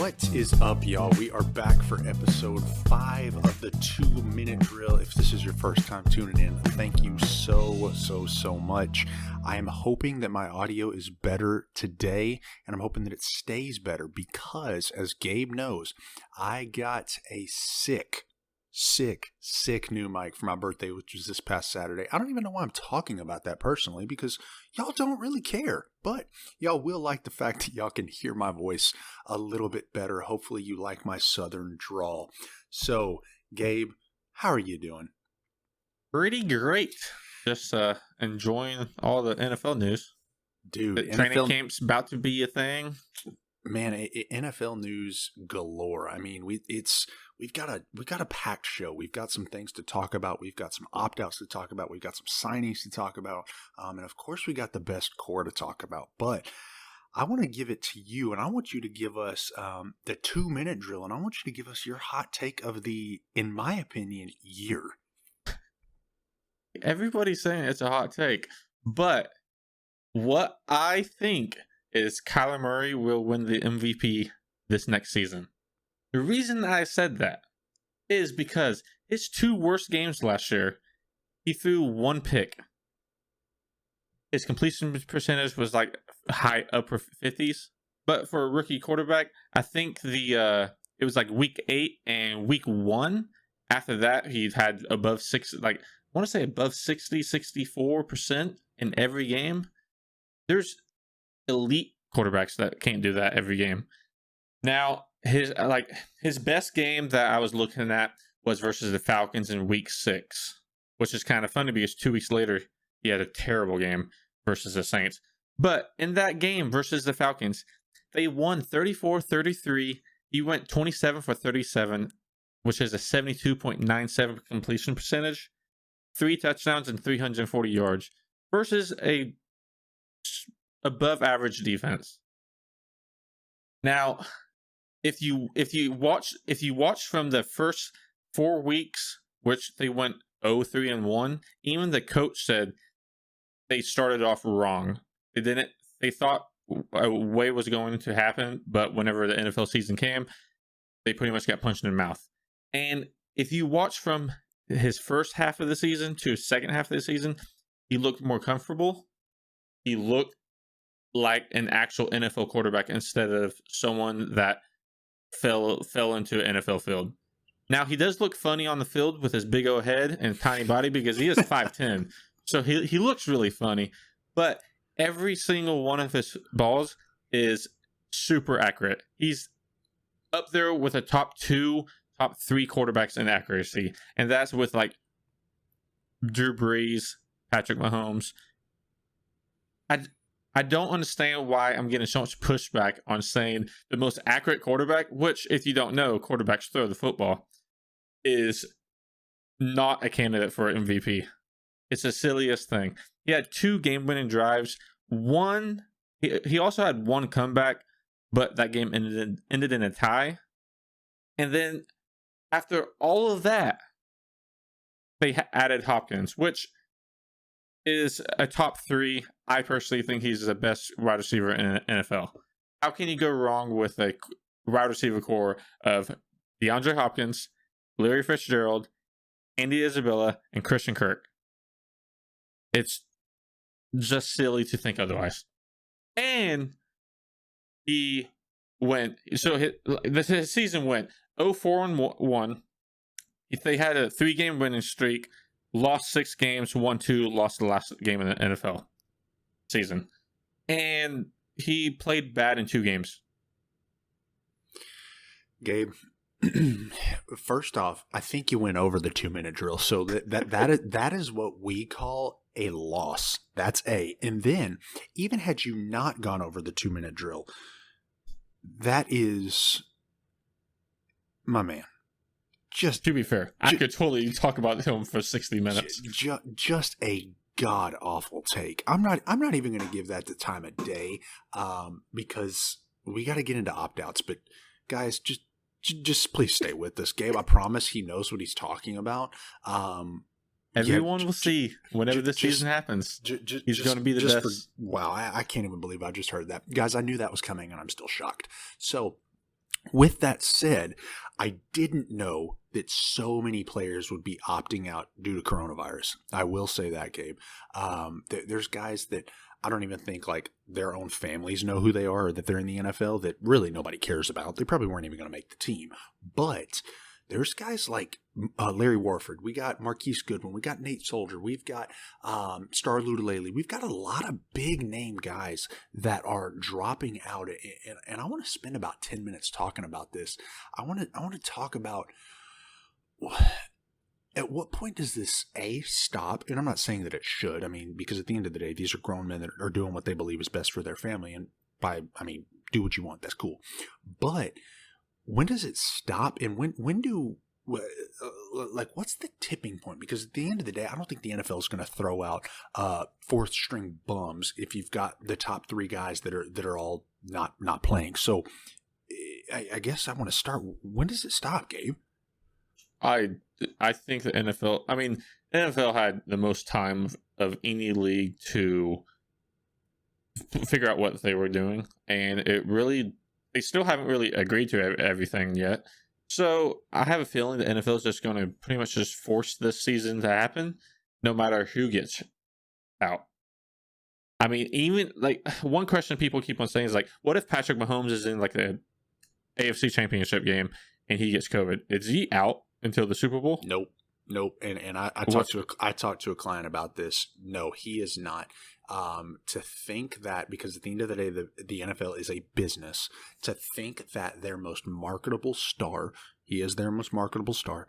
What is up, y'all? We are back for episode 5 of the 2-minute drill. If this is your first time tuning in, thank you so much. I am hoping that my audio is better today, and I'm hoping that it stays better because, as Gabe knows, I got a sick new mic for my birthday, which was this past Saturday. I don't even know why I'm talking about that personally because y'all don't really care, but y'all will like the fact that y'all can hear my voice a little bit better. Hopefully you like my southern drawl. So, Gabe, how are you doing? Pretty great. Just enjoying all the NFL news. Dude, the training camp's about to be a thing. Man, NFL news galore. I mean, we've got a packed show. We've got some things to talk about. We've got some opt-outs to talk about. We've got some signings to talk about. And of course, we got the best core to talk about. But I want to give it to you, and I want you to give us the 2-minute drill, and I want you to give us your hot take of the, in my opinion, year. Everybody's saying it's a hot take, but what I think is Kyler Murray will win the MVP this next season. The reason I said that is because his 2 worst games last year, he threw 1 pick. His completion percentage was like high upper 50s. But for a rookie quarterback, I think it was like week 8 and week 1. After that, he had above 60, like I want to say above 60, 64% in every game. There's elite quarterbacks that can't do that every game. Now, his best game that I was looking at was versus the Falcons in week 6, which is kind of funny because 2 weeks later he had a terrible game versus the Saints. But in that game versus the Falcons, they won 34-33. He went 27 for 37, which is a 72.97 completion percentage, 3 touchdowns and 340 yards versus a above average defense. Now, if you watch from the first 4 weeks, which they went 0-3-1, even the coach said they started off wrong. They thought a way was going to happen, but whenever the NFL season came, they pretty much got punched in the mouth. And if you watch from his first half of the season to his second half of the season, he looked more comfortable. He looked like an actual NFL quarterback instead of someone that fell into an NFL field. Now, he does look funny on the field with his big old head and tiny body because he is 5'10". So he looks really funny. But every single one of his balls is super accurate. He's up there with the top 3 quarterbacks in accuracy. And that's with like Drew Brees, Patrick Mahomes. I don't understand why I'm getting so much pushback on saying the most accurate quarterback, which, if you don't know, quarterbacks throw the football, is not a candidate for MVP. It's the silliest thing. He had 2 game-winning drives. He also had 1 comeback, but that game ended in a tie. And then after all of that, they added Hopkins, which is a top 3. I personally think he's the best wide receiver in the NFL. How can you go wrong with a wide receiver core of DeAndre Hopkins, Larry Fitzgerald, Andy Isabella, and Christian Kirk? It's just silly to think otherwise. And he went, so his season went 0-4-1. They had a 3-game winning streak. Lost 6 games, won 2, lost the last game in the NFL season. And he played bad in 2 games. Gabe, first off, I think you went over the 2-minute drill. So that is what we call a loss. That's A. And then, even had you not gone over the 2-minute drill, that is, my man. Just to be fair, I could totally talk about him for 60 minutes. Just a god awful take. I'm not even going to give that the time of day, because we got to get into opt outs. But guys, just please stay with us, Gabe. I promise he knows what he's talking about. Everyone will see whenever this season happens. He's going to be the best. Wow, I can't even believe I just heard that, guys. I knew that was coming, and I'm still shocked. So, With that said, I didn't know that so many players would be opting out due to coronavirus. I will say that, Gabe. There's guys that I don't even think like their own families know who they are or that they're in the NFL that really nobody cares about. They probably weren't even going to make the team. But there's guys like Larry Warford. We got Marquise Goodwin. We got Nate Soldier. We've got Star Lutalele. We've got a lot of big name guys that are dropping out. And I want to spend about 10 minutes talking about this. I want to talk about at what point does this stop? And I'm not saying that it should. I mean, because at the end of the day, these are grown men that are doing what they believe is best for their family. And do what you want. That's cool. But when does it stop? And when do what's the tipping point? Because at the end of the day, I don't think the NFL is going to throw out fourth string bums if you've got the top three guys that are all not playing. So I guess I want to start. When does it stop, Gabe? I think the NFL. I mean, NFL had the most time of any league to figure out what they were doing, and they still haven't really agreed to everything yet. So I have a feeling the NFL is just going to pretty much just force this season to happen, no matter who gets out. I mean, even like one question people keep on saying is like, what if Patrick Mahomes is in like the AFC Championship game and he gets COVID? Is he out until the Super Bowl? Nope. And I talked to a client about this. No, he is not. To think that, because at the end of the day, the NFL is a business, to think that their most marketable star, he is their most marketable star,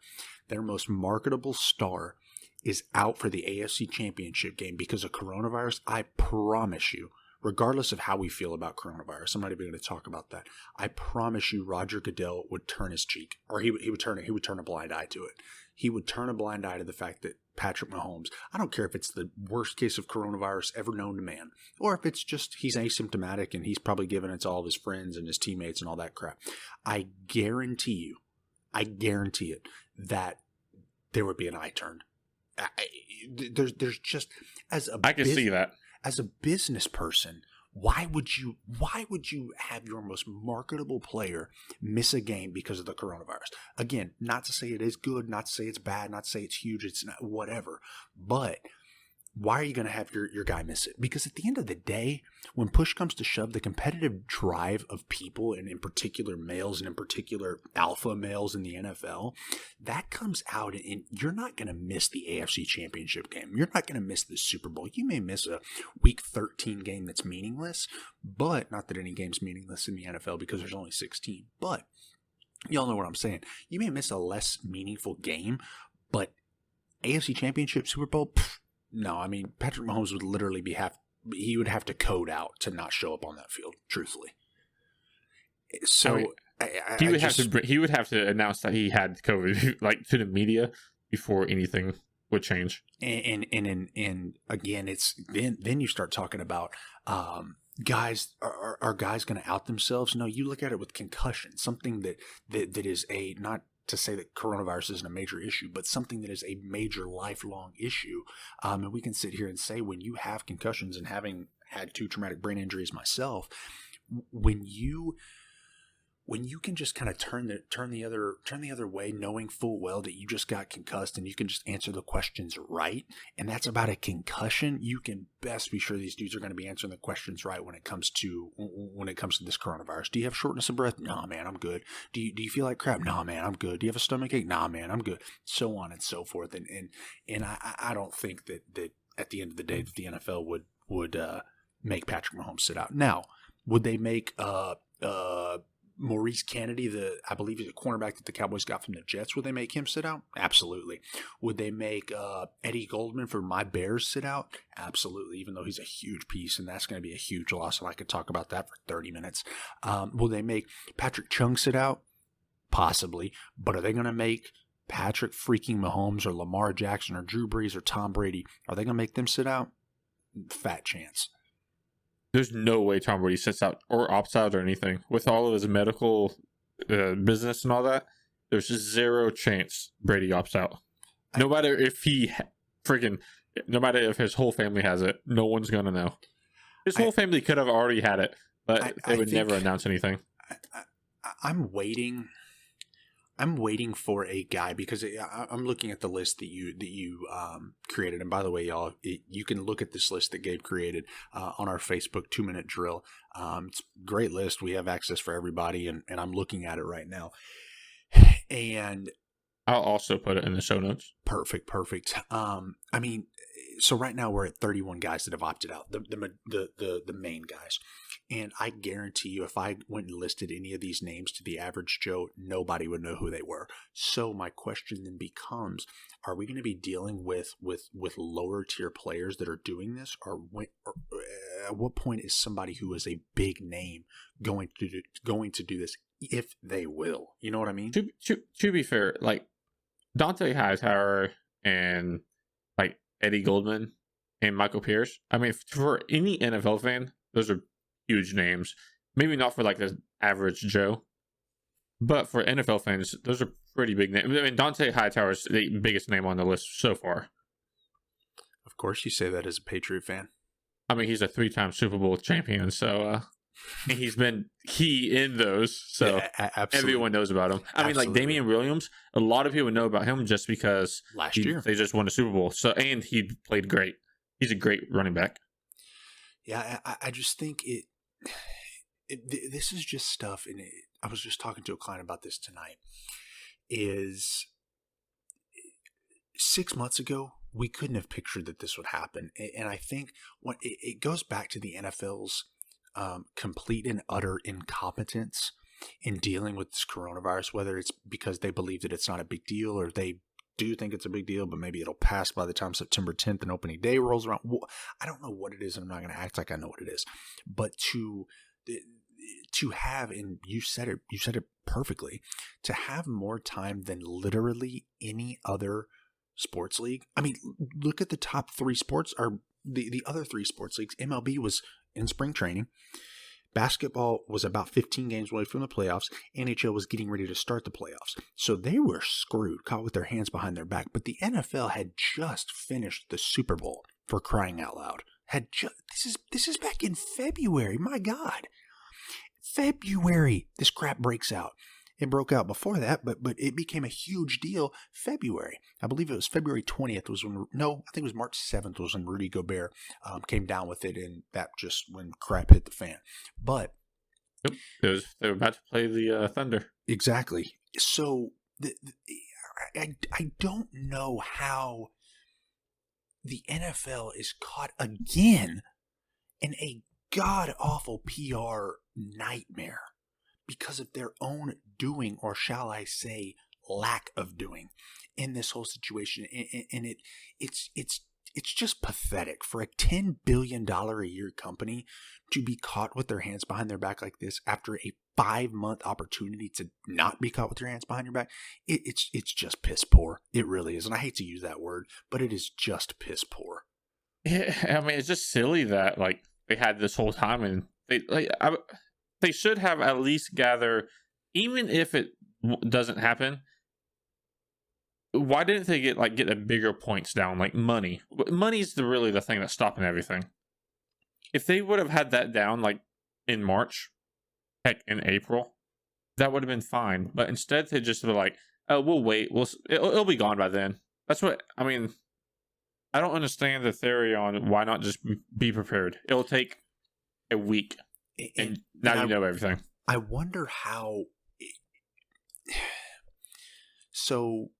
is out for the AFC Championship game because of coronavirus, I promise you, regardless of how we feel about coronavirus, I'm not even going to talk about that. I promise you Roger Goodell would turn his cheek, or he would turn a blind eye to it. He would turn a blind eye to the fact that Patrick Mahomes, I don't care if it's the worst case of coronavirus ever known to man, or if it's just he's asymptomatic and he's probably given it to all of his friends and his teammates and all that crap. I guarantee it, that there would be an eye turned. There's just, I can see that. As a business person, why would you have your most marketable player miss a game because of the coronavirus? Again, not to say it is good, not to say it's bad, not to say it's huge, it's not, whatever. But why are you going to have your guy miss it? Because at the end of the day, when push comes to shove, the competitive drive of people, and in particular males, and in particular alpha males in the NFL, that comes out, and you're not going to miss the AFC Championship game. You're not going to miss the Super Bowl. You may miss a Week 13 game that's meaningless, but not that any game's meaningless in the NFL because there's only 16. But y'all know what I'm saying. You may miss a less meaningful game, but AFC Championship, Super Bowl, no, I mean, Patrick Mahomes would literally he would have to code out to not show up on that field, truthfully. So he would have to announce that he had COVID, like, to the media before anything would change. And again, it's then you start talking about guys. Are guys going to out themselves? No, you look at it with concussion, something that is not to say that coronavirus isn't a major issue, but something that is a major lifelong issue. And we can sit here and say, when you have concussions, and having had 2 traumatic brain injuries myself, when you can just kind of turn the other way, knowing full well that you just got concussed and you can just answer the questions right, and that's about a concussion, you can best be sure these dudes are going to be answering the questions right when it comes to this coronavirus. Do you have shortness of breath? Nah, man, I'm good. Do you feel like crap? Nah, man, I'm good. Do you have a stomach ache? Nah, man, I'm good. So on and so forth. And I don't think that at the end of the day that the NFL would make Patrick Mahomes sit out. Now, would they make Maurice Kennedy, I believe he's a cornerback that the Cowboys got from the Jets, would they make him sit out? Absolutely. Would they make Eddie Goldman for my Bears sit out? Absolutely, even though he's a huge piece, and that's going to be a huge loss, and I could talk about that for 30 minutes. Will they make Patrick Chung sit out? Possibly. But are they going to make Patrick freaking Mahomes or Lamar Jackson or Drew Brees or Tom Brady, are they going to make them sit out? Fat chance. There's no way Tom Brady sits out or opts out or anything. With all of his medical business and all that, there's just zero chance Brady opts out. No matter if no matter if his whole family has it, no one's going to know. His whole family could have already had it, but they would never announce anything. I'm waiting. I'm waiting for a guy because I'm looking at the list that you created. And by the way, y'all, you can look at this list that Gabe created on our Facebook 2-minute drill. It's a great list. We have access for everybody, and I'm looking at it right now. And I'll also put it in the show notes. Perfect. I mean, so right now we're at 31 guys that have opted out, the main guys. And I guarantee you, if I went and listed any of these names to the average Joe, nobody would know who they were. So my question then becomes, are we going to be dealing with lower tier players that are doing this? Or at what point is somebody who is a big name going to do this, if they will? You know what I mean? To be fair, like Dante Hightower and like Eddie Goldman and Michael Pierce, I mean, for any NFL fan, those are huge names. Maybe not for like the average Joe, but for NFL fans, those are pretty big names. I mean, Dante Hightower is the biggest name on the list so far. Of course, you say that as a Patriot fan. I mean, he's a 3-time Super Bowl champion, so and he's been key in those, so yeah, everyone knows about him. I mean, like Damian Williams, a lot of people know about him just because last year they just won a Super Bowl. So, and he played great. He's a great running back. Yeah, I just think this is just stuff, and I was just talking to a client about this tonight, is 6 months ago, we couldn't have pictured that this would happen. And I think it goes back to the NFL's complete and utter incompetence in dealing with this coronavirus, whether it's because they believe that it's not a big deal or they do think it's a big deal, but maybe it'll pass by the time September 10th and opening day rolls around. I don't know what it is, and I'm not going to act like I know what it is, but to have, and you said it perfectly, to have more time than literally any other sports league. I mean, look at the top 3 sports, or the other 3 sports leagues. MLB was in spring training. Basketball was about 15 games away from the playoffs. NHL was getting ready to start the playoffs. So they were screwed, caught with their hands behind their back. But the NFL had just finished the Super Bowl, for crying out loud. This is back in February. My God. February, this crap breaks out. It broke out before that, but it became a huge deal February. I believe it was February 20th I think it was March 7th was when Rudy Gobert came down with it, and that just when crap hit the fan. But they were about to play the Thunder. Exactly. So I don't know how the NFL is caught again in a god-awful PR nightmare because of their own doing, or shall I say, lack of doing in this whole situation. And it's just pathetic for a $10 billion a year company to be caught with their hands behind their back like this after a 5-month opportunity to not be caught with your hands behind your back. It's just piss poor. It really is. And I hate to use that word, but it is just piss poor. Yeah, I mean, it's just silly that like they had this whole time, and they should have at least gather, even if it doesn't happen. Why didn't they get the bigger points down, like money? Money's really the thing that's stopping everything. If they would have had that down like in March, heck, in April, that would have been fine. But instead, they just were like, "Oh, we'll wait. It'll be gone by then." That's what I mean. I don't understand the theory on why not just be prepared. It'll take a week. And now you know everything. I wonder how. So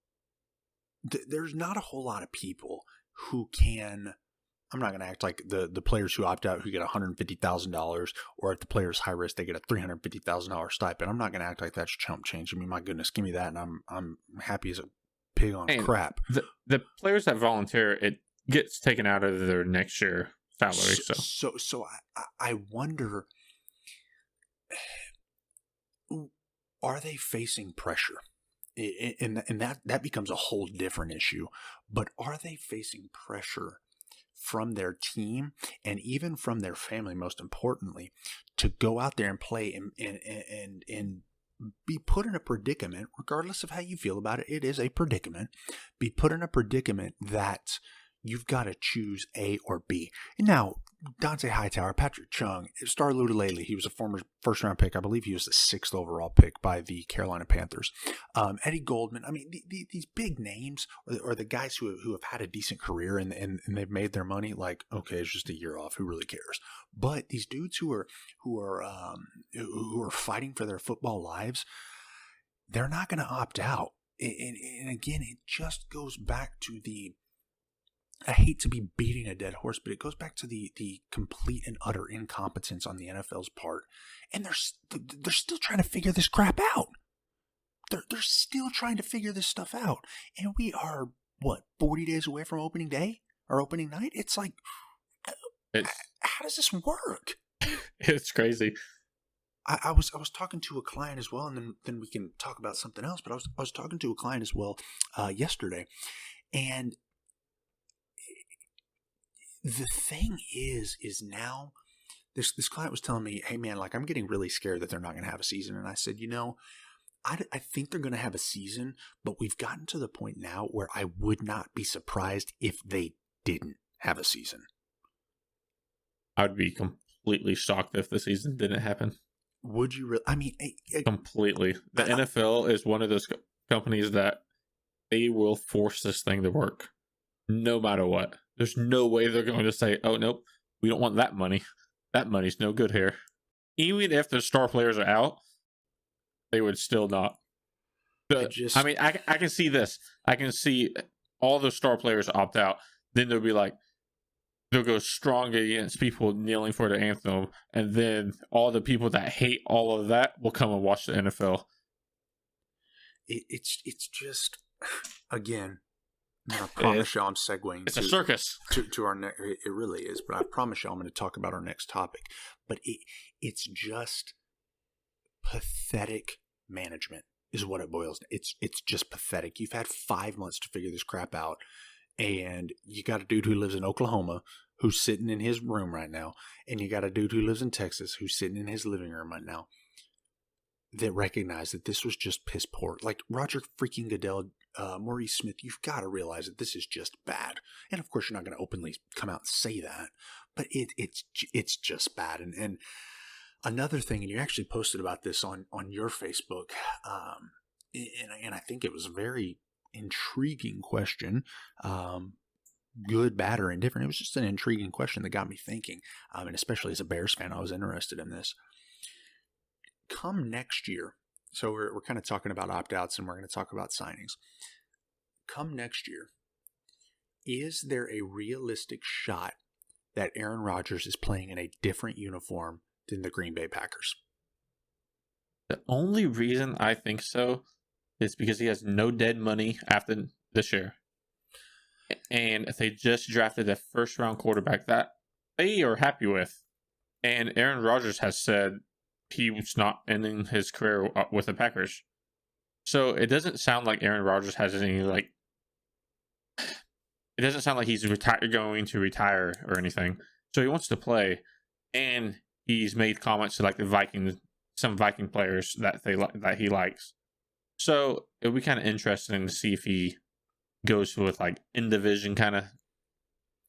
there's not a whole lot of people who can. I'm not going to act like the players who opt out who get $150,000, or if the player's high risk they get a $350,000 stipend. I'm not going to act like that's chump change. I mean, my goodness, give me that, and I'm happy as a pig on crap. The players that volunteer, it gets taken out of their next year salary. So I wonder. Are they facing pressure? And that becomes a whole different issue. But are they facing pressure from their team and even from their family, most importantly, to go out there and play and be put in a predicament, regardless of how you feel about it? It is a predicament. Be put in a predicament that you've got to choose A or B. And now, Dante Hightower, Patrick Chung, Star Lutulele, he was a former first-round pick. I believe he was the 6th overall pick by the Carolina Panthers. Eddie Goldman. I mean, these big names or the guys who have had a decent career and they've made their money. Like, okay, it's just a year off. Who really cares? But these dudes who are fighting for their football lives, they're not going to opt out. And again, it just goes back to I hate to be beating a dead horse, but it goes back to the complete and utter incompetence on the NFL's part. And they're still trying to figure this crap out. They're still trying to figure this stuff out. And we are, 40 days away from opening day or opening night? It's like, how does this work? It's crazy. I was talking to a client as well, and then we can talk about something else. But I was talking to a client as well yesterday, and the thing is now this client was telling me, hey man, like I'm getting really scared that they're not going to have a season. And I said, I think they're going to have a season, but we've gotten to the point now where I would not be surprised if they didn't have a season. I would be completely shocked if the season didn't happen. Would you really? I mean, completely. The NFL is one of those companies that they will force this thing to work no matter what. There's no way they're going to say, oh, nope, we don't want that money. That money's no good here. Even if the star players are out, they would still not. I can see this. I can see all the star players opt out. Then they'll be like, they'll go strong against people kneeling for the anthem. And then all the people that hate all of that will come and watch the NFL. It's just, again, I promise you I'm segueing. It's a circus. To our next. It really is, but I promise you I'm going to talk about our next topic. But it's just pathetic management is what it boils down. It's just pathetic. You've had 5 months to figure this crap out, and you got a dude who lives in Oklahoma who's sitting in his room right now, and you got a dude who lives in Texas who's sitting in his living room right now that recognize that this was just piss poor. Like Roger freaking Goodell, Maurice Smith, you've got to realize that this is just bad. And of course, you're not going to openly come out and say that, but it's just bad. And another thing, and you actually posted about this on your Facebook, and I think it was a very intriguing question. Good, bad, or indifferent. It was just an intriguing question that got me thinking. And especially as a Bears fan, I was interested in this. Come next year, so we're kind of talking about opt-outs and we're going to talk about signings. Come next year, is there a realistic shot that Aaron Rodgers is playing in a different uniform than the Green Bay Packers? The only reason I think so is because he has no dead money after this year. And they just drafted a first-round quarterback that they are happy with. And Aaron Rodgers has said he was not ending his career with the Packers. So it doesn't sound like Aaron Rodgers has any, like... It doesn't sound like he's going to retire or anything. So he wants to play. And he's made comments to, like, some Viking players that he likes. So it'll be kind of interesting to see if he goes with, like, in-division kind of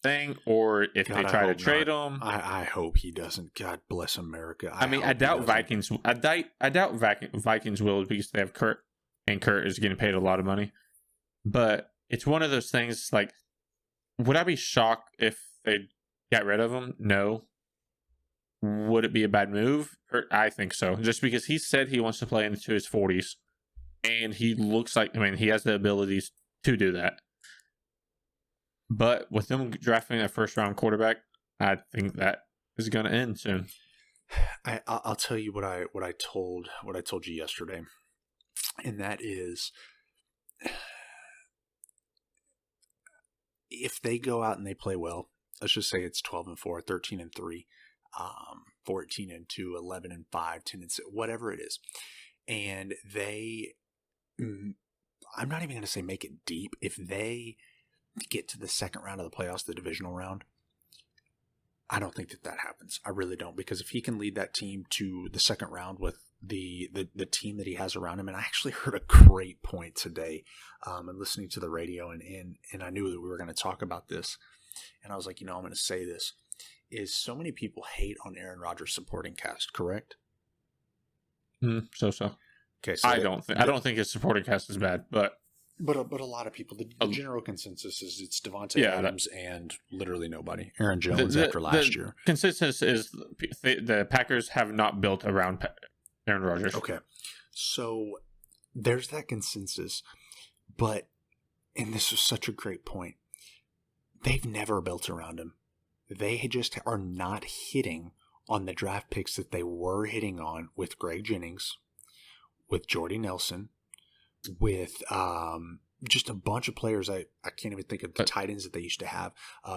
thing, or if they try to trade him. I hope he doesn't. God bless America. I doubt Vikings. I doubt Vikings will, because they have Kurt, and Kurt is getting paid a lot of money. But it's one of those things. Like, would I be shocked if they got rid of him? No. Would it be a bad move? I think so. Just because he said he wants to play into his 40s, and he looks like, he has the abilities to do that. But with them drafting a first-round quarterback, I think that is going to end soon. I'll tell you what I told you yesterday, and that is, if they go out and they play well, let's just say it's 12-4, 13-3, 14-2, 11-5, 10-6, whatever it is, and they, I'm not even going to say make it deep. If they get to the second round of the playoffs, the divisional round, I don't think that happens. I really don't, because if he can lead that team to the second round with the team that he has around him. And I actually heard a great point today, and listening to the radio, and I knew that we were going to talk about this, and I was like, I'm going to say this, is so many people hate on Aaron Rodgers' supporting cast, correct? So. Okay, so I don't think his supporting cast is bad, but a lot of people, the general consensus is it's Davante Adams and literally nobody. Aaron Jones after last year. Consensus is the Packers have not built around Aaron Rodgers. Okay, so there's that consensus, and this was such a great point, they've never built around him. They just are not hitting on the draft picks that they were hitting on with Greg Jennings, with Jordy Nelson, with just a bunch of players. I can't even think of the tight ends that they used to have.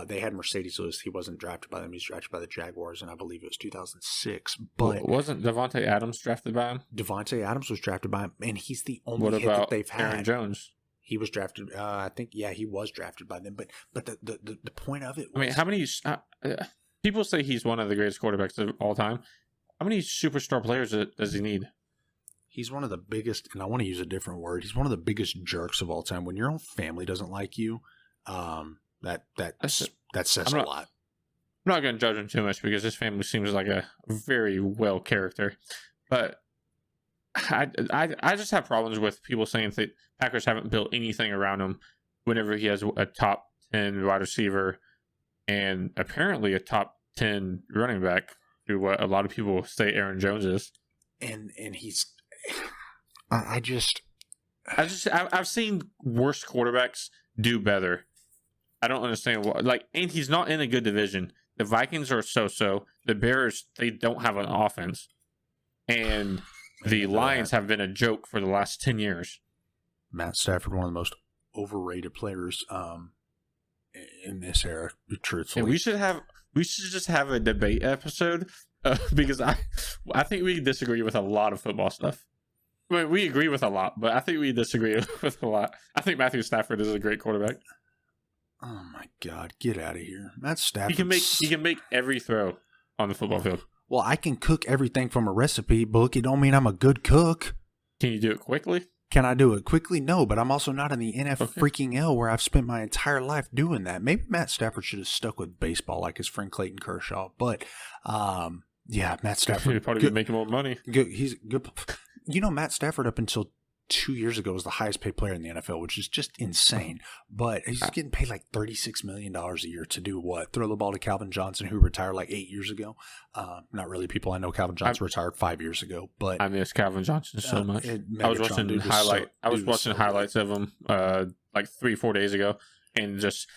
They had Mercedes Lewis. He wasn't drafted by them. He was drafted by the Jaguars, and I believe it was 2006. But wasn't Davante Adams drafted by him? Davante Adams was drafted by him, and he's the only hit that they've had. Aaron Jones? He was drafted. I think, he was drafted by them. But the point of it was, I mean, how many people say he's one of the greatest quarterbacks of all time? How many superstar players does he need? He's one of the biggest, and I want to use a different word, he's one of the biggest jerks of all time. When your own family doesn't like you, that says a lot. I'm not going to judge him too much because his family seems like a very well character. But I just have problems with people saying that Packers haven't built anything around him whenever he has a top 10 wide receiver and apparently a top 10 running back, through what a lot of people say Aaron Jones is. And he's... I've seen worse quarterbacks do better. I don't understand why. And he's not in a good division. The Vikings are so-so. The Bears, they don't have an offense. And the Lions have been a joke for the last 10 years. Matt Stafford, one of the most overrated players in this era, truthfully. And we should just have a debate episode because I think we disagree with a lot of football stuff. I mean, we agree with a lot, but I think we disagree with a lot. I think Matthew Stafford is a great quarterback. Oh my God, get out of here. Matt Stafford. He can make every throw on the football field. Well, I can cook everything from a recipe book. It don't mean I'm a good cook. Can you do it quickly? Can I do it quickly? No, but I'm also not in the freaking L where I've spent my entire life doing that. Maybe Matt Stafford should have stuck with baseball like his friend Clayton Kershaw. But, Matt Stafford. He'd probably be making more money. He's good. Matt Stafford up until 2 years ago was the highest paid player in the NFL, which is just insane. But he's getting paid like $36 million a year to do what? Throw the ball to Calvin Johnson, who retired like 8 years ago. Not really people. I know Calvin Johnson retired 5 years ago, but I miss Calvin Johnson so much. I was watching highlights of him like 3-4 days ago, and just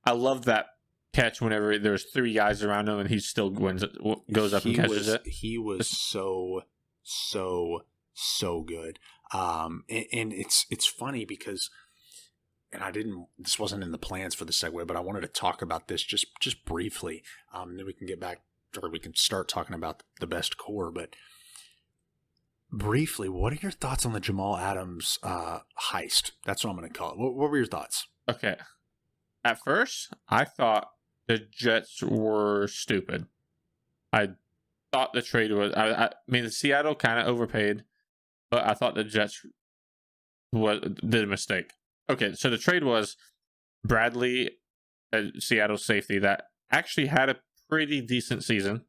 I love that catch whenever there's 3 guys around him and he still goes up and catches it. He was so good. And it's funny because, and this wasn't in the plans for the segue, but I wanted to talk about this just briefly. Then we can get back, or we can start talking about the best core. But briefly, what are your thoughts on the Jamal Adams heist? That's what I'm going to call it. What were your thoughts? Okay. At first, I thought the Jets were stupid. I thought the trade was, I mean, Seattle kind of overpaid. But I thought the Jets did a mistake. Okay, so the trade was Bradley, a Seattle safety that actually had a pretty decent season,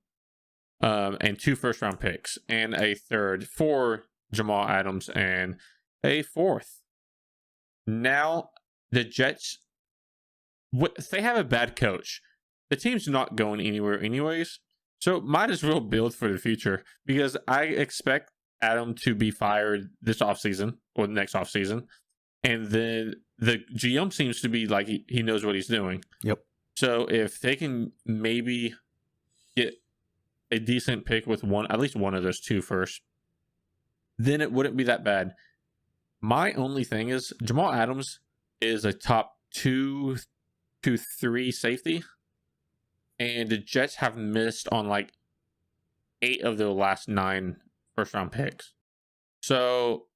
and 2 first-round picks, and a third for Jamal Adams, and a 4th. Now, the Jets, they have a bad coach. The team's not going anywhere anyways, so might as well build for the future, because I expect Adam to be fired this offseason or next offseason. And then the GM seems to be like he knows what he's doing. Yep. So if they can maybe get a decent pick with at least one of those 2 first, then it wouldn't be that bad. My only thing is Jamal Adams is a top 2 to 3 safety. And the Jets have missed on like 8 of their last 9 first-round picks. So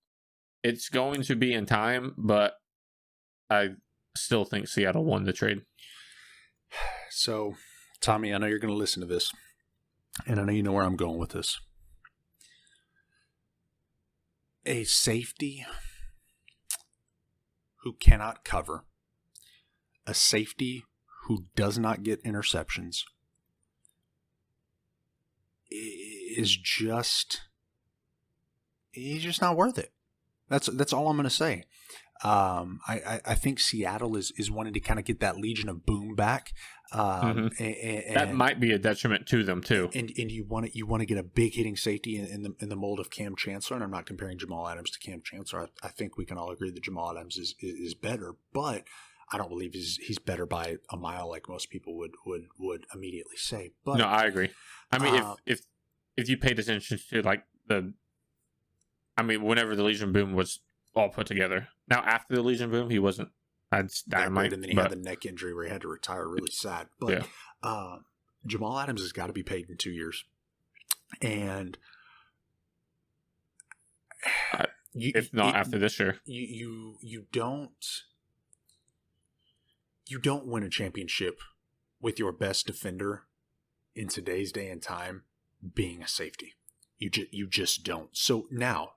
it's going to be in time, but I still think Seattle won the trade. So, Tommy, I know you're going to listen to this, and I know you know where I'm going with this. a safety who cannot cover, a safety who does not get interceptions, is just, he's just not worth it. That's all I'm going to say. I think Seattle is wanting to kind of get that Legion of Boom back. And that might be a detriment to them too. And you want to get a big hitting safety in the mold of Cam Chancellor. And I'm not comparing Jamal Adams to Cam Chancellor. I think we can all agree that Jamal Adams is better, but I don't believe he's better by a mile like most people would immediately say. But no, I agree. I mean, if you paid attention to like whenever the Legion Boom was all put together. Now after the Legion Boom, he wasn't. That's dynamite. And then he had the neck injury where he had to retire. Really sad. But Jamal Adams has got to be paid in 2 years, and if not after this year, you don't win a championship with your best defender in today's day and time being a safety. You just don't. So now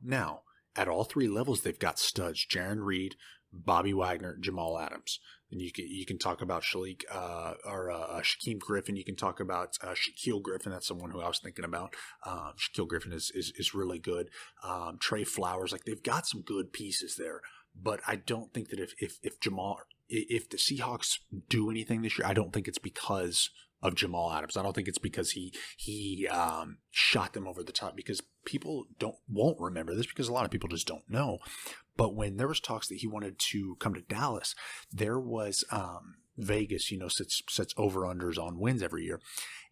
at all three levels, they've got studs: Jaron Reed, Bobby Wagner, Jamal Adams. And you can talk about Shaquem Griffin. You can talk about Shaquille Griffin. That's someone who I was thinking about. Shaquille Griffin is really good. Trey Flowers, like they've got some good pieces there. But I don't think that if the Seahawks do anything this year, I don't think it's because of Jamal Adams. I don't think it's because he shot them over the top, because people won't remember this because a lot of people just don't know. But when there was talks that he wanted to come to Dallas, there was Vegas, sets over-unders on wins every year.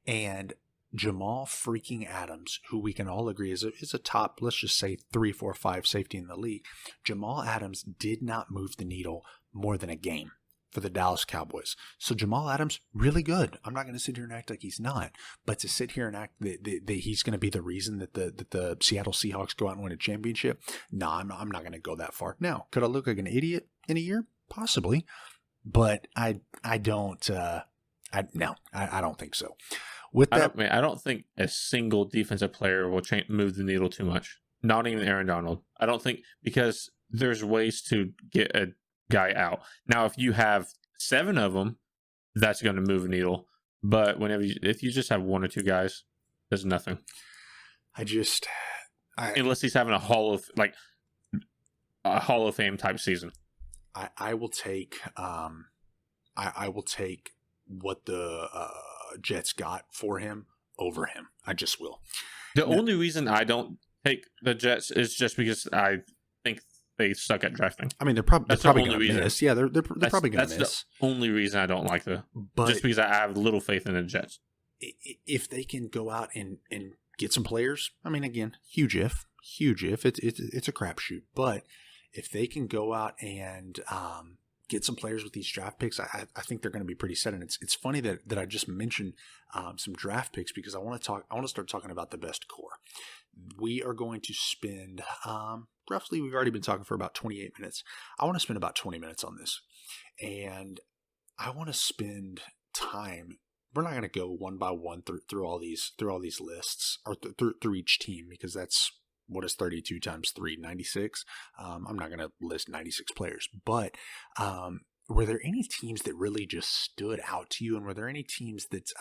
And Jamal freaking Adams, who we can all agree is a top, let's just say 3, 4, 5 safety in the league. Jamal Adams did not move the needle more than a game for the Dallas Cowboys. So Jamal Adams, really good. I'm not going to sit here and act like he's not. But to sit here and act that he's going to be the reason that the Seattle Seahawks go out and win a championship, no, I'm not going to go that far. Now, could I look like an idiot in a year? Possibly. But I don't think so. With that, I don't think a single defensive player will move the needle too much. Not even Aaron Donald. I don't think, because there's ways to get a guy out. Now, if you have 7 of them, that's going to move a needle. But if you just have 1 or 2 guys, there's nothing. Unless he's having a Hall of Fame type season. I will take I will take what the Jets got for him over him. I just will. The only reason I don't take the Jets is just because I think they suck at drafting. I mean, they're probably going to miss. Yeah, they're probably going to miss. That's the only reason I don't like just because I have little faith in the Jets. If they can go out and get some players, I mean, again, huge if. It's a crapshoot. But if they can go out and get some players with these draft picks, I think they're going to be pretty set. And it's funny that I just mentioned some draft picks, because I want to start talking about the best core. We are going to spend roughly, we've already been talking for about 28 minutes. I want to spend about 20 minutes on this. And I want to spend time. We're not going to go one by one through all these lists, or through each team, because that's, what is 32 times 3? 96. I'm not going to list 96 players, but were there any teams that really just stood out to you? And were there any teams that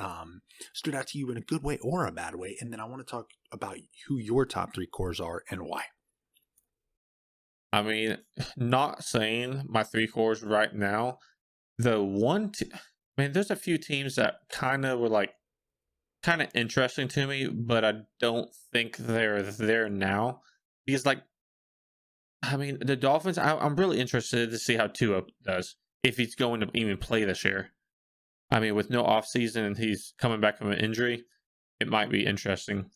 stood out to you in a good way or a bad way? And then I want to talk about who your top 3 cores are and why. I mean, not saying my 3 cores right now. There's a few teams that kind of interesting to me, but I don't think they're there now. Because, the Dolphins, I'm really interested to see how Tua does, if he's going to even play this year. I mean, with no offseason and he's coming back from an injury, it might be interesting.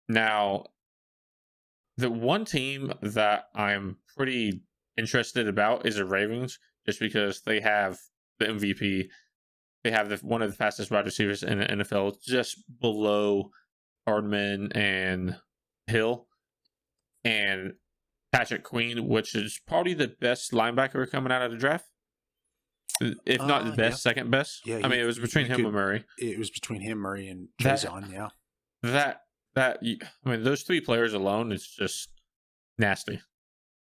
Now, the one team that I'm pretty interested about is the Ravens, just because they have the MVP. They have one of the fastest wide receivers in the NFL, just below Hardman and Hill, and Patrick Queen, which is probably the best linebacker coming out of the draft. If not the best, second best. Yeah, it was between him and Murray. It was between him, Murray, and Jason. Yeah. Those 3 players alone is just nasty.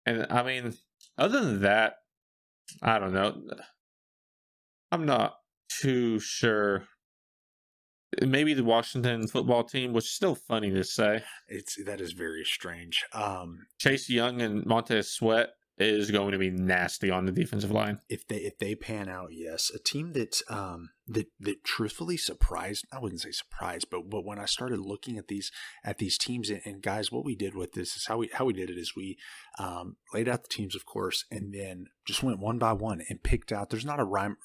And I mean, other than that, I don't know. I'm not too sure. Maybe the Washington football team, which is still funny to say. That is very strange. Chase Young and Montez Sweat is going to be nasty on the defensive line. If they pan out, yes. A team that truthfully surprised, I wouldn't say surprised, but when I started looking at these teams, and guys, what we did with this is how we did it is we laid out the teams, of course, and then just went one by one and picked out. There is a rhyme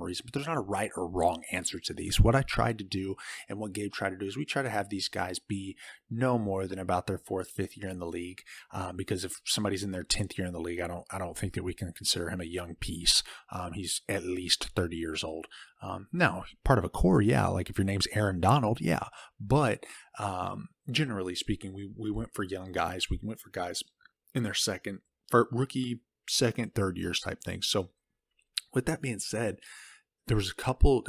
or reason, but there's not a right or wrong answer to these. What I tried to do and what Gabe tried to do is we try to have these guys be no more than about their 4th, 5th year in the league, because if somebody's in their 10th year in the league, I don't think that we can consider him a young piece. He's at least 30 years old. Now, part of a core, yeah, like if your name's Aaron Donald, yeah. But generally speaking, we went for young guys. We went for guys in their rookie, second, third years type thing. So with that being said, there was a couple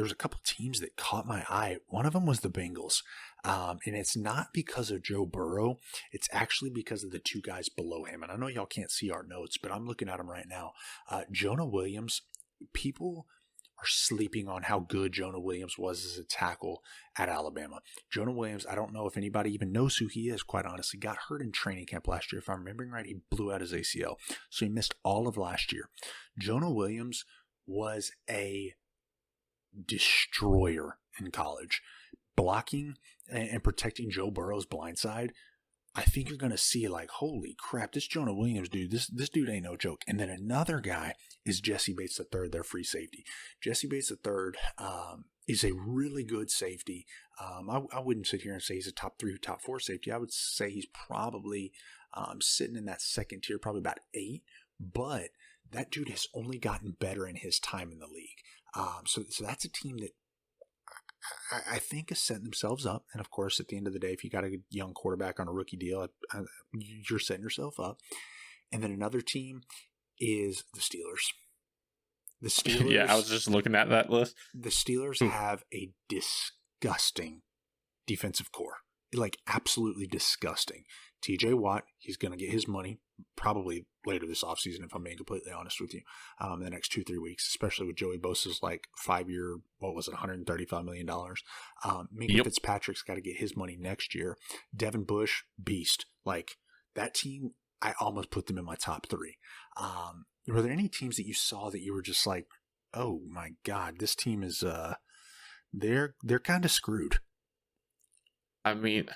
teams that caught my eye. One of them was the Bengals. And it's not because of Joe Burrow. It's actually because of the two guys below him. And I know y'all can't see our notes, but I'm looking at them right now. Jonah Williams, people are sleeping on how good Jonah Williams was as a tackle at Alabama. Jonah Williams, I don't know if anybody even knows who he is, quite honestly, got hurt in training camp last year. If I'm remembering right, he blew out his ACL. So he missed all of last year. Jonah Williams was a destroyer in college. Blocking and protecting Joe Burrow's blindside, I think you're going to see like, holy crap, this Jonah Williams dude, this dude ain't no joke. And then another guy is Jesse Bates III, their free safety. Jesse Bates III is a really good safety. I wouldn't sit here and say he's a top 3, top 4 safety. I would say he's probably sitting in that second tier, probably about 8. But that dude has only gotten better in his time in the league. So that's a team that I think has set themselves up. And of course, at the end of the day, if you got a young quarterback on a rookie deal, you're setting yourself up. And then another team is the Steelers. The Steelers. Yeah, I was just looking at that list. The Steelers have a disgusting defensive core. Like, absolutely disgusting. TJ Watt, he's going to get his money probably later this offseason, if I'm being completely honest with you, in the next 2-3 weeks, especially with Joey Bosa's like 5-year, what was it, $135 million. Minka Fitzpatrick's got to get his money next year. Devin Bush, beast. Like, that team, I almost put them in my top 3. Were there any teams that you saw that you were just like, oh my God, this team is, they're kind of screwed? I mean,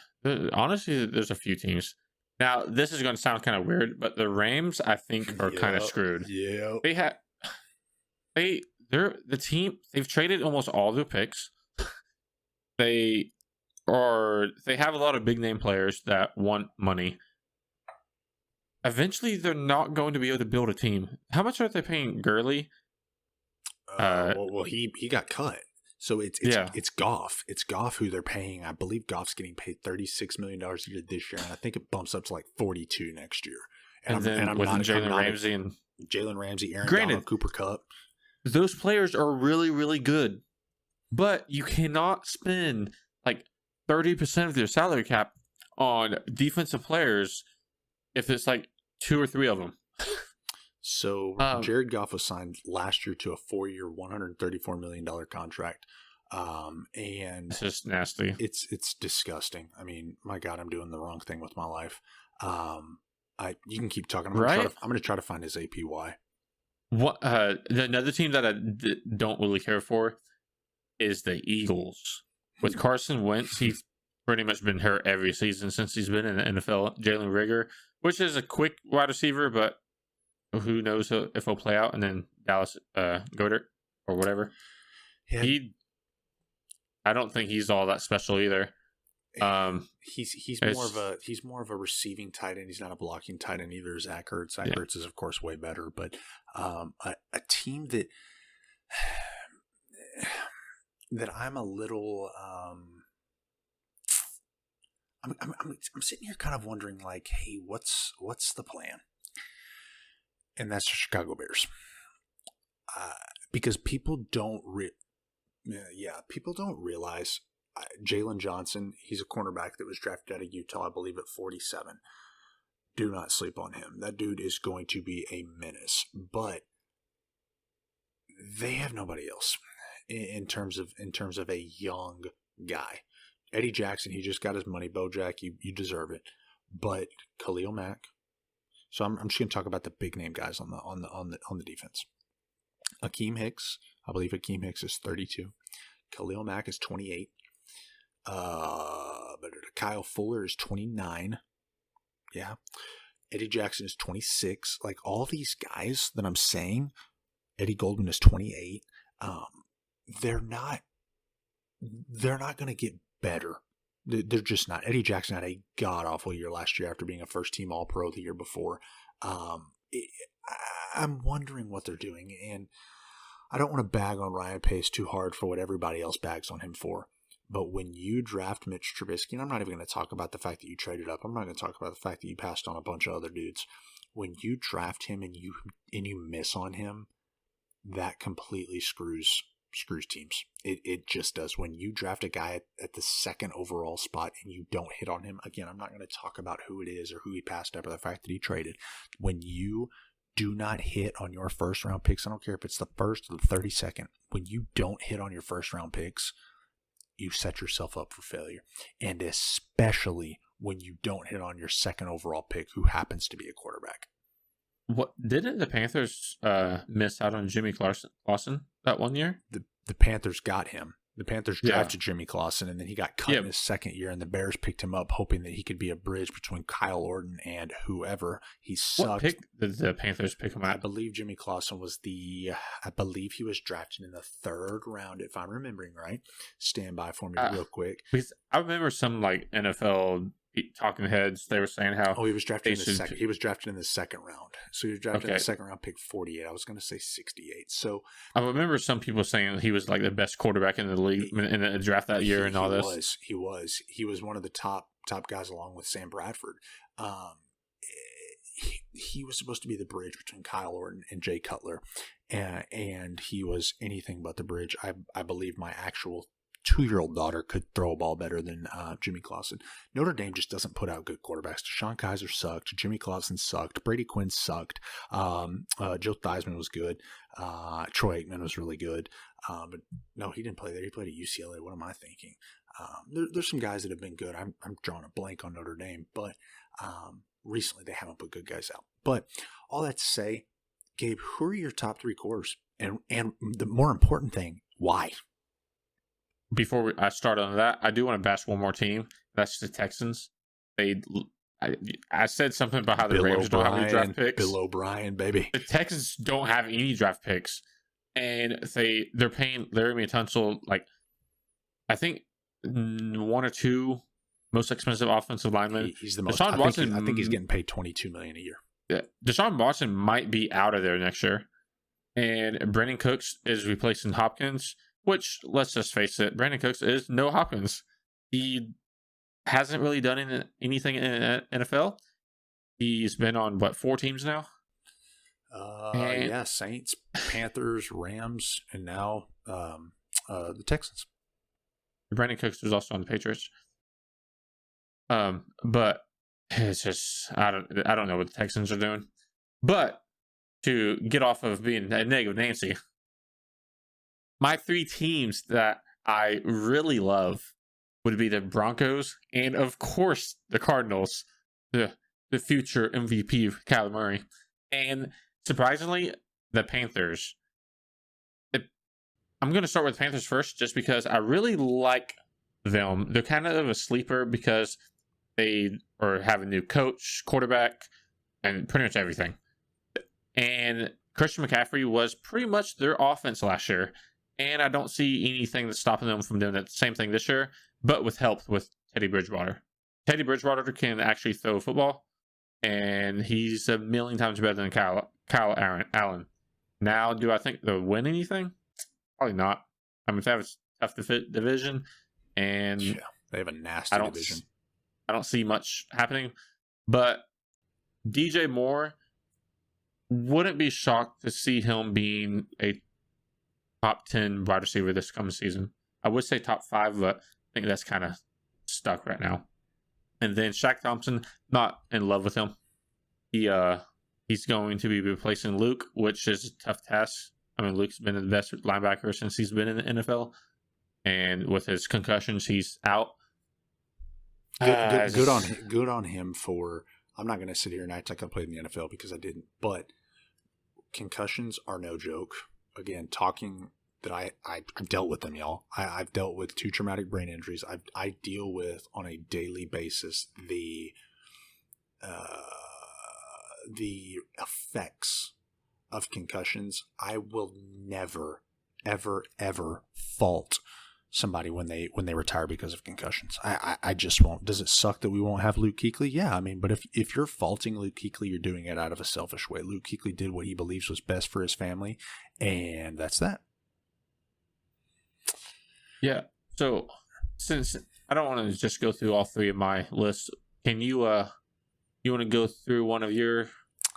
honestly, there's a few teams. Now, this is going to sound kind of weird, but the Rams, I think, are kind of screwed. Yeah. They're the team. They've traded almost all their picks. They have a lot of big name players that want money. Eventually, they're not going to be able to build a team. How much are they paying Gurley? Well, he got cut. So it's Goff. It's Goff who they're paying. I believe Goff's getting paid $36 million a year this year, and I think it bumps up to like 42 next year. And I'm with Jalen Ramsey and Jalen Ramsey, Aaron Donald, Cooper Kupp. Those players are really, really good, but you cannot spend like 30% of your salary cap on defensive players if it's like 2 or 3 of them. So Jared Goff was signed last year to a 4-year, $134 million contract. And it's just nasty. It's disgusting. I mean, my God, I'm doing the wrong thing with my life. You can keep talking. I'm going to try to find his APY. What another team that I don't really care for is the Eagles. With Carson Wentz, he's pretty much been hurt every season since he's been in the NFL. Jalen Rigger, which is a quick wide receiver, but who knows if he'll play out. And then Dallas Goedert or whatever. Yeah. I don't think he's all that special either. He's more of a receiving tight end. He's not a blocking tight end either. Zach Ertz. Zach Ertz is of course way better, but a team that I'm a little I'm sitting here kind of wondering like, hey, what's the plan? And that's the Chicago Bears. Because people don't realize Jalen Johnson, he's a cornerback that was drafted out of Utah, I believe, at 47. Do not sleep on him. That dude is going to be a menace. But they have nobody else in terms of a young guy. Eddie Jackson, he just got his money. Bojack, you deserve it. But Khalil Mack. So I'm just going to talk about the big name guys on the defense. Akeem Hicks, I believe Akeem Hicks is 32. Khalil Mack is 28. But Kyle Fuller is 29. Yeah. Eddie Jackson is 26. Like, all these guys that I'm saying, Eddie Goldman is 28. They're not going to get better. They're just not. Eddie Jackson had a god-awful year last year after being a first-team All-Pro the year before. I'm wondering what they're doing, and I don't want to bag on Ryan Pace too hard for what everybody else bags on him for. But when you draft Mitch Trubisky, and I'm not even going to talk about the fact that you traded up. I'm not going to talk about the fact that you passed on a bunch of other dudes. When you draft him and you miss on him, that completely screws teams. It just does. When you draft a guy at the second overall spot and you don't hit on him, again, I'm not going to talk about who it is or who he passed up or the fact that he traded. When you do not hit on your first round picks, I don't care if it's the first or the 32nd, when you don't hit on your first round picks, you set yourself up for failure. And especially when you don't hit on your second overall pick, who happens to be a quarterback. What didn't the Panthers miss out on Jimmy Clausen that one year? The Panthers got him. The Panthers drafted Jimmy Clausen, and then he got cut in his second year, and the Bears picked him up, hoping that he could be a bridge between Kyle Orton and whoever. He sucked. What pick did the Panthers pick him at? I believe Jimmy Clausen was I believe he was drafted in the third round, if I'm remembering right. Stand by for me real quick. Because I remember some like NFL talking heads, they were saying how he was drafted in the second. He was drafted in the second round. So he was drafted in the second round, pick 48. I was going to say 68. So I remember some people saying he was like the best quarterback in the league in the draft that year and all this. He was one of the top guys along with Sam Bradford. He was supposed to be the bridge between Kyle Orton and Jay Cutler, and he was anything but the bridge. I believe my actual 2-year-old daughter could throw a ball better than Jimmy Clausen. Notre Dame just doesn't put out good quarterbacks. DeShone Kizer sucked. Jimmy Clausen sucked. Brady Quinn sucked. Joe Theismann was good. Troy Aikman was really good. But no, he didn't play there. He played at UCLA. What am I thinking? There's some guys that have been good. I'm drawing a blank on Notre Dame, but recently they haven't put good guys out. But all that to say, Gabe, who are your top 3 quarters? And the more important thing, why? Before I start on that, I do want to bash one more team. That's the Texans. I said something about how the Rams don't have any draft picks. Bill O'Brien, baby. The Texans don't have any draft picks, and they're paying Laremy Tunsil like I think 1 or 2 most expensive offensive linemen. He's the most. I think he's getting paid $22 million a year. Yeah, Deshaun Watson might be out of there next year, and Brandon Cooks is replacing Hopkins. Which, let's just face it, Brandon Cooks is no Hopkins. He hasn't really done anything in the NFL. He's been on, 4 teams now? Saints, Panthers, Rams, and now the Texans. Brandon Cooks was also on the Patriots. But it's just, I don't know what the Texans are doing. But to get off of being a negative Nancy, my 3 teams that I really love would be the Broncos and, of course, the Cardinals, the future MVP of Kyler Murray. And surprisingly, the Panthers. I'm going to start with the Panthers first just because I really like them. They're kind of a sleeper because they have a new coach, quarterback, and pretty much everything. And Christian McCaffrey was pretty much their offense last year. And I don't see anything that's stopping them from doing that same thing this year, but with help with Teddy Bridgewater. Teddy Bridgewater can actually throw a football, and he's a million times better than Kyle Allen. Now, do I think they'll win anything? Probably not. I mean, they have a tough division, and they have a nasty division. I don't see much happening, but DJ Moore, wouldn't be shocked to see him being a top 10 wide receiver this coming season. I would say top 5, but I think that's kind of stuck right now. And then Shaq Thompson, not in love with him. he's going to be replacing Luke, which is a tough task. I mean, Luke's been the best linebacker since he's been in the NFL, and with his concussions, he's out. Good on him for. I'm not going to sit here and act like I played in the NFL because I didn't, but concussions are no joke. Again, talking that I've dealt with them, y'all. I've dealt with 2 traumatic brain injuries. I deal with on a daily basis the effects of concussions. I will never, ever, ever fault somebody when they retire because of concussions. I just won't. Does it suck that we won't have Luke Kuechly? Yeah, I mean, but if you're faulting Luke Kuechly, you're doing it out of a selfish way. Luke Kuechly did what he believes was best for his family, and that's that. Yeah. So since I don't want to just go through all 3 of my lists, can you want to go through one of your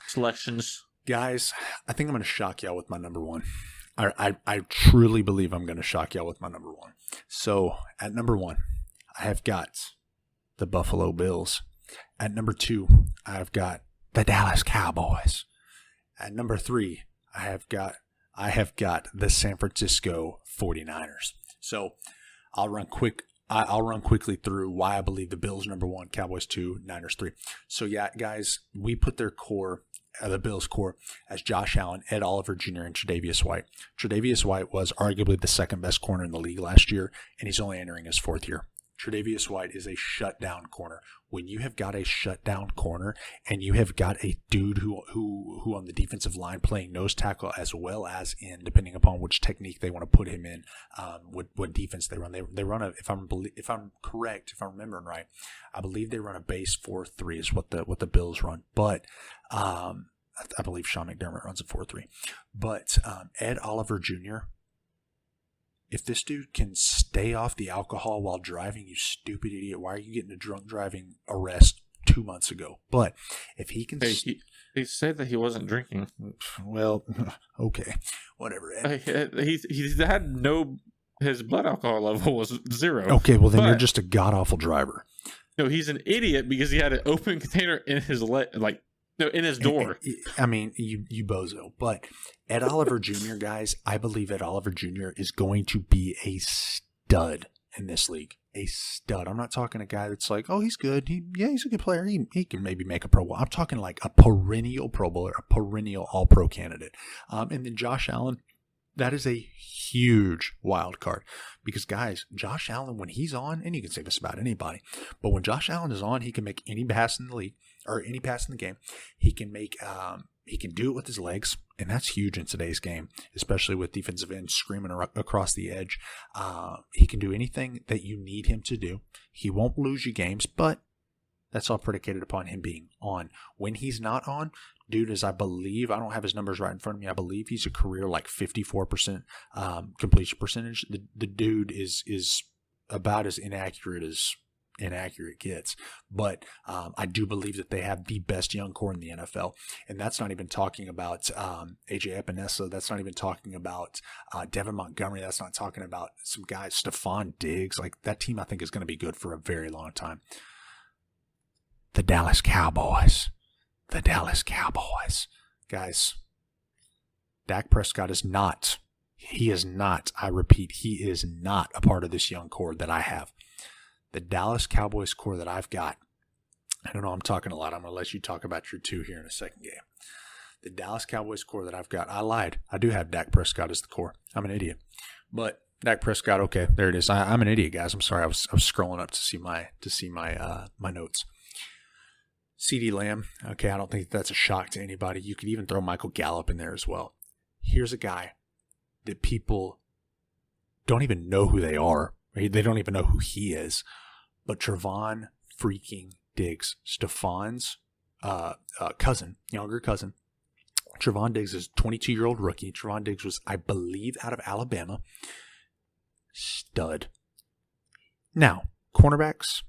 selections? Guys, I think I'm going to shock y'all with my number 1. I truly believe I'm going to shock y'all with my number 1. So at number 1, I have got the Buffalo Bills. At number 2, I have got the Dallas Cowboys. At number 3, I have got the San Francisco 49ers. So I'll run quickly through why I believe the Bills number 1, Cowboys 2, Niners 3. So yeah, guys, we put their core, the Bills core, as Josh Allen, Ed Oliver Jr., and Tre'Davious White. Tre'Davious White was arguably the second best corner in the league last year, and he's only entering his 4th year. Tre'Davious White is a shutdown corner. When you have got a shutdown corner and you have got a dude who on the defensive line playing nose tackle as well as in, depending upon which technique they want to put him in, what defense they run. They run a, if I'm correct, if I'm remembering right, I believe they run a base 4-3 is what the Bills run. But I believe Sean McDermott runs a 4-3. But Ed Oliver Jr., if this dude can stay off the alcohol while driving, you stupid idiot, why are you getting a drunk driving arrest 2 months ago? But if he can... He said that he wasn't drinking. Well, okay. Whatever. He had no... His blood alcohol level was 0. Okay, well then you're just a god-awful driver. No, he's an idiot because he had an open container in his in his door. I mean, you bozo. But Ed Oliver Jr., guys, I believe Ed Oliver Jr. is going to be a stud in this league. A stud. I'm not talking a guy that's like, oh, he's good. He's a good player. He can maybe make a Pro Bowl. I'm talking like a perennial Pro Bowler, a perennial All-Pro candidate. And then Josh Allen, that is a huge wild card because, guys, Josh Allen, when he's on, and you can say this about anybody, but when Josh Allen is on, he can make any pass in the league or any pass in the game. He can make, he can do it with his legs, and that's huge in today's game, especially with defensive ends screaming across the edge. He can do anything that you need him to do. He won't lose you games, but that's all predicated upon him being on. When he's not on, dude is, I believe, I don't have his numbers right in front of me. I believe he's a career like 54% completion percentage. The dude is about as inaccurate as inaccurate gets. But I do believe that they have the best young core in the NFL. And that's not even talking about AJ Epinesa. That's not even talking about Devin Montgomery. That's not talking about some guys, Stephon Diggs. Like, that team I think is going to be good for a very long time. The Dallas Cowboys. The Dallas Cowboys. Guys, Dak Prescott is not, I repeat, he is not a part of this young core that I have. The Dallas Cowboys core that I've got, I don't know, I'm talking a lot. I'm going to let you talk about your 2 here in a second game. The Dallas Cowboys core that I've got, I lied. I do have Dak Prescott as the core. I'm an idiot. But Dak Prescott, okay, there it is. I'm an idiot, guys. I'm sorry. I was scrolling up to see my notes. CeeDee Lamb, okay, I don't think that's a shock to anybody. You could even throw Michael Gallup in there as well. Here's a guy that people don't even know who they are. Right? They don't even know who he is. But Trevon freaking Diggs, Stephon's cousin, younger cousin. Trevon Diggs is a 22-year-old rookie. Trevon Diggs was, I believe, out of Alabama. Stud. Now, cornerbacks,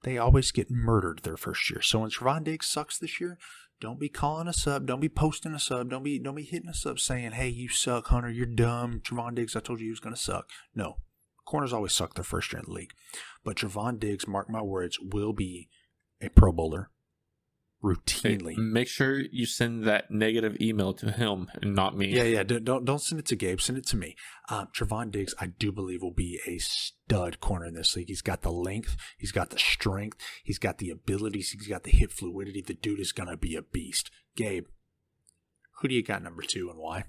they always get murdered their first year. So when Trevon Diggs sucks this year, don't be calling us up. Don't be posting us up. Don't be hitting us up saying, hey, you suck, Hunter. You're dumb. Trevon Diggs, I told you he was going to suck. No. Corners always suck their first year in the league. But Trevon Diggs, mark my words, will be a Pro Bowler routinely. Hey, make sure you send that negative email to him and not me. Yeah. Don't send it to Gabe. Send it to me. Trevon Diggs, I do believe, will be a stud corner in this league. He's got the length. He's got the strength. He's got the abilities. He's got the hip fluidity. The dude is going to be a beast. Gabe, who do you got number 2 and why?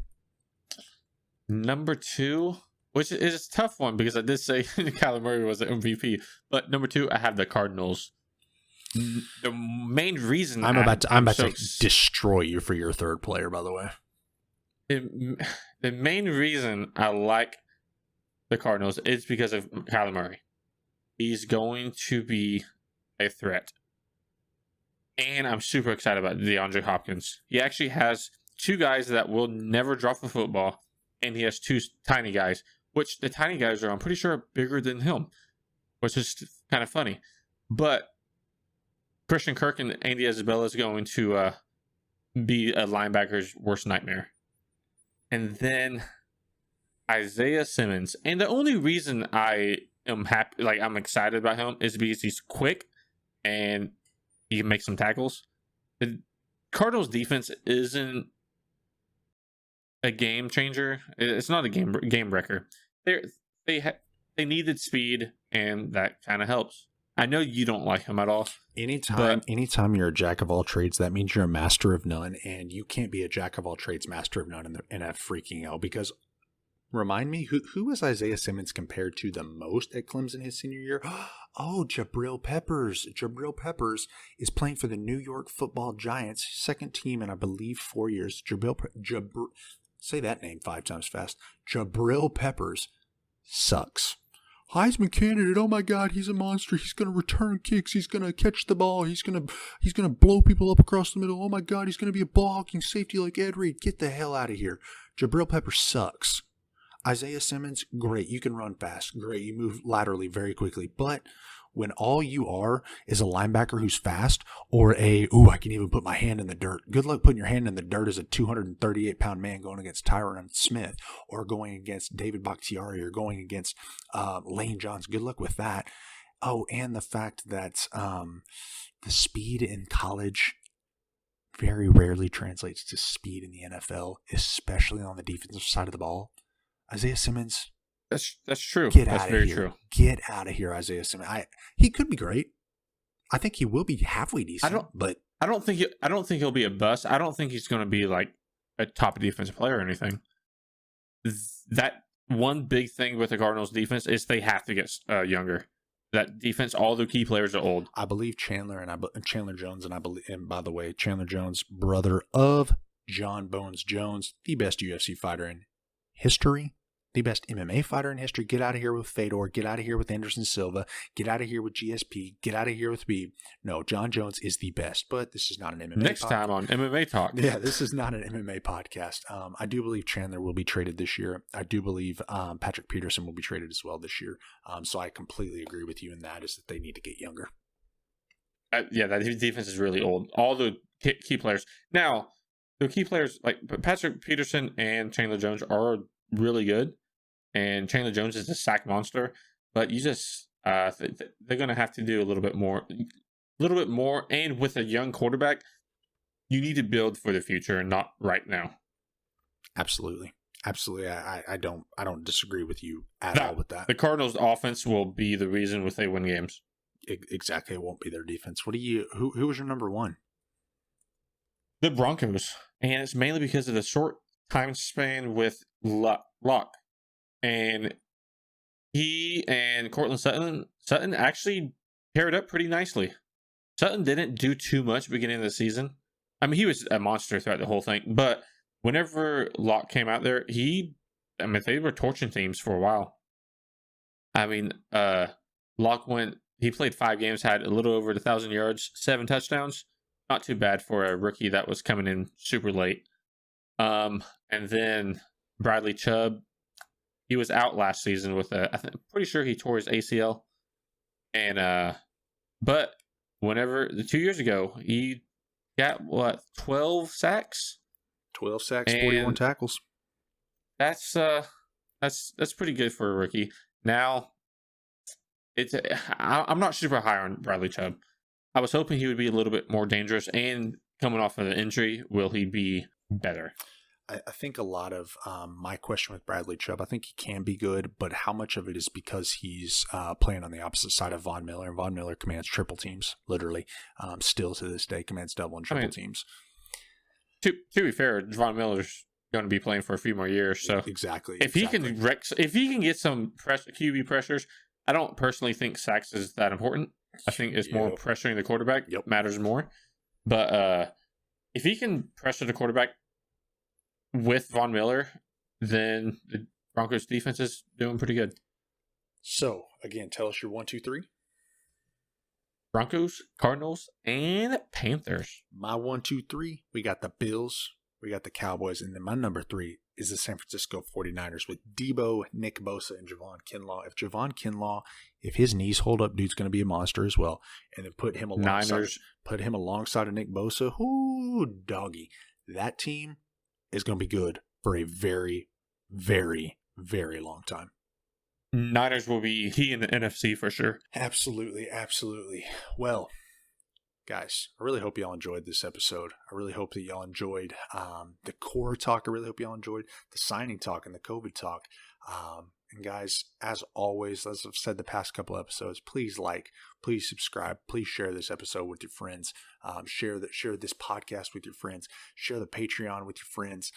Number 2, which is a tough one because I did say Kyler Murray was the MVP. But number 2, I have the Cardinals. The main reason I'm about to destroy you for your third player, by the way. The main reason I like the Cardinals is because of Kyler Murray. He's going to be a threat. And I'm super excited about DeAndre Hopkins. He actually has 2 guys that will never drop the football, and he has 2 tiny guys, which the tiny guys are, I'm pretty sure, bigger than him, which is kind of funny. But Christian Kirk and Andy Isabella is going to be a linebacker's worst nightmare. And then Isaiah Simmons. And the only reason I am happy, like I'm excited about him, is because he's quick and he can make some tackles. The Cardinals defense isn't a game changer. It's not a game wrecker. They needed speed, and that kind of helps. I know you don't like him at all. Anytime you're a jack of all trades, that means you're a master of none, and you can't be a jack of all trades, master of none in a freaking L. Because, remind me, who was Isaiah Simmons compared to the most at Clemson his senior year? Oh, Jabril Peppers. Jabril Peppers is playing for the New York Football Giants, second team in, I believe, 4 years. Say that name 5 times fast. Jabril Peppers sucks. Heisman candidate, oh my God, he's a monster. He's going to return kicks. He's going to catch the ball. He's going to blow people up across the middle. Oh my God, he's going to be a ball-hawking safety like Ed Reed. Get the hell out of here. Jabril Peppers sucks. Isaiah Simmons, great. You can run fast. Great. You move laterally very quickly. But when all you are is a linebacker who's fast or I can even put my hand in the dirt. Good luck putting your hand in the dirt as a 238-pound man going against Tyron Smith or going against David Bakhtiari or going against Lane Johnson. Good luck with that. Oh, and the fact that the speed in college very rarely translates to speed in the NFL, especially on the defensive side of the ball. Isaiah Simmons. That's true. That's very true. Get out of here, Isaiah Simmons. He could be great. I think he will be halfway decent. I don't think he'll be a bust. I don't think he's going to be like a top defensive player or anything. That one big thing with the Cardinals defense is they have to get younger. That defense, all the key players are old. I believe Chandler Jones, and by the way, Chandler Jones, brother of John Bones Jones, the best UFC fighter in history. The best MMA fighter in history. Get out of here with Fedor. Get out of here with Anderson Silva. Get out of here with GSP. Get out of here with Beeb. No, John Jones is the best, but this is not an MMA Next podcast. Time on MMA Talk. Yeah, this is not an MMA podcast. I do believe Chandler will be traded this year. I do believe Patrick Peterson will be traded as well this year. So I completely agree with you in that, is that they need to get younger. That defense is really old. All the key players. Now, the key players like Patrick Peterson and Chandler Jones are really good, and Chandler Jones is a sack monster, but you just they're going to have to do a little bit more, and with a young quarterback, you need to build for the future and not right now. Absolutely. I don't disagree with you at all with that. The Cardinals' offense will be the reason if they win games. Exactly, it won't be their defense. Who was your number 1? The Broncos, and it's mainly because of the short time span with Luck. And he and Cortland Sutton actually paired up pretty nicely. Sutton didn't do too much at the beginning of the season. I mean, he was a monster throughout the whole thing. But whenever Locke came out there, they were torching teams for a while. I mean, Locke he played 5 games, had a little over 1,000 yards, 7 touchdowns. Not too bad for a rookie that was coming in super late. And then Bradley Chubb, he was out last season with I'm pretty sure he tore his ACL. And but 2 years ago, he got 12 sacks? 12 sacks, 41 tackles. That's pretty good for a rookie. Now, I'm not super high on Bradley Chubb. I was hoping he would be a little bit more dangerous, and coming off of an injury, will he be better? I think a lot of my question with Bradley Chubb, I think he can be good, but how much of it is because he's playing on the opposite side of Von Miller, and Von Miller commands triple teams, literally. Still to this day, commands double and triple teams. To be fair, Von Miller's going to be playing for a few more years, so exactly. If he can get some QB pressures, I don't personally think sacks is that important. I think it's more pressuring the quarterback matters more. But if he can pressure the quarterback with Von Miller, then the Broncos defense is doing pretty good. So, again, tell us your 1, 2, 3. Broncos, Cardinals, and Panthers. My 1, 2, 3, we got the Bills, we got the Cowboys, and then my number 3 is the San Francisco 49ers with Debo, Nick Bosa, and Javon Kinlaw. If Javon Kinlaw, if his knees hold up, dude's going to be a monster as well. And then put him alongside of Nick Bosa. Ooh, doggy. That team is going to be good for a very, very, very long time. Niners will be key in the NFC for sure. Absolutely, absolutely. Well, guys, I really hope y'all enjoyed this episode. I really hope that y'all enjoyed the core talk. I really hope y'all enjoyed the signing talk and the COVID talk. And guys, as always, as I've said the past couple episodes, please please subscribe, please share this episode with your friends. Share this podcast with your friends. Share the Patreon with your friends.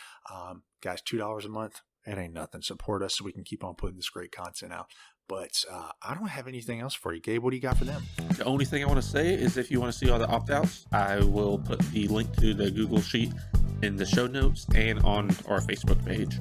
Guys, $2 a month. It ain't nothing. Support us so we can keep on putting this great content out. But I don't have anything else for you. Gabe, what do you got for them? The only thing I want to say is if you want to see all the opt-outs, I will put the link to the Google Sheet in the show notes and on our Facebook page.